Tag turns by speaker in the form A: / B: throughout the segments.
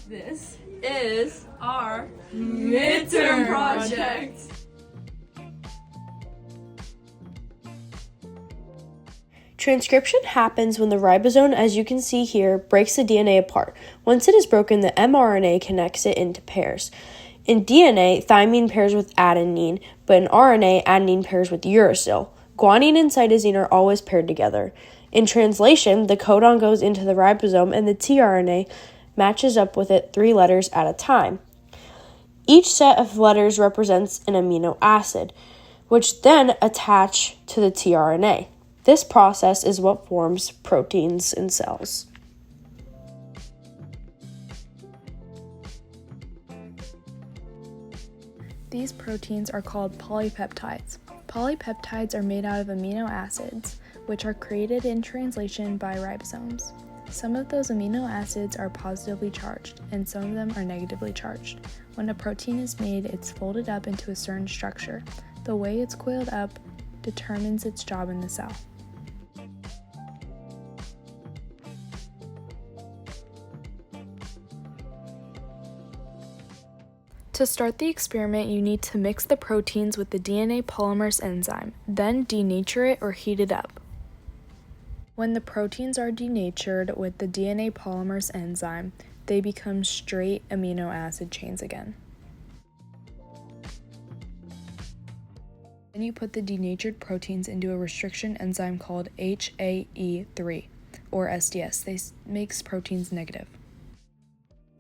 A: This is our Midterm Project.
B: Transcription happens when the ribosome, as you can see here, breaks the DNA apart. Once it is broken, the mRNA connects it into pairs. In DNA, thymine pairs with adenine, but in RNA, adenine pairs with uracil. Guanine and cytosine are always paired together. In translation, the codon goes into the ribosome and the tRNA matches up with it 3 letters at a time. Each set of letters represents an amino acid, which then attach to the tRNA. This process is what forms proteins in cells.
C: These proteins are called polypeptides. Polypeptides are made out of amino acids, which are created in translation by ribosomes. Some of those amino acids are positively charged, and some of them are negatively charged. When a protein is made, it's folded up into a certain structure. The way it's coiled up determines its job in the cell. To start the experiment, you need to mix the proteins with the DNA polymerase enzyme, then denature it or heat it up. When the proteins are denatured with the DNA polymerase enzyme, they become straight amino acid chains again. Then you put the denatured proteins into a restriction enzyme called HAE3, or SDS. This makes proteins negative.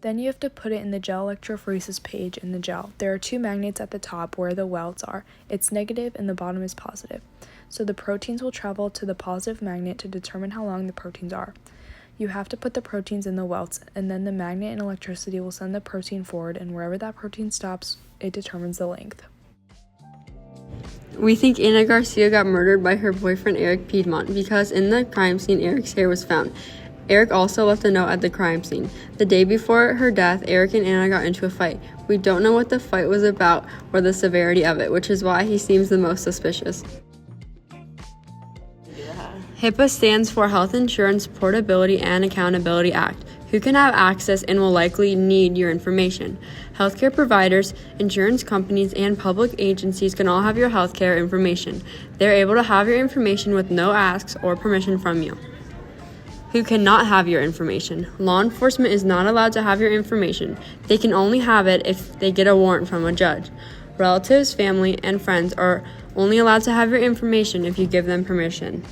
C: Then you have to put it in the gel electrophoresis page in the gel. There are 2 magnets at the top where the welds are. It's negative and the bottom is positive. So the proteins will travel to the positive magnet to determine how long the proteins are. You have to put the proteins in the welts, and then the magnet and electricity will send the protein forward, and wherever that protein stops, it determines the length.
D: We think Anna Garcia got murdered by her boyfriend Eric Piedmont because in the crime scene, Eric's hair was found. Eric also left a note at the crime scene. The day before her death, Eric and Anna got into a fight. We don't know what the fight was about or the severity of it, which is why he seems the most suspicious. HIPAA stands for Health Insurance Portability and Accountability Act. Who can have access and will likely need your information? Healthcare providers, insurance companies, and public agencies can all have your healthcare information. They're able to have your information with no asks or permission from you. Who cannot have your information? Law enforcement is not allowed to have your information. They can only have it if they get a warrant from a judge. Relatives, family, and friends are only allowed to have your information if you give them permission.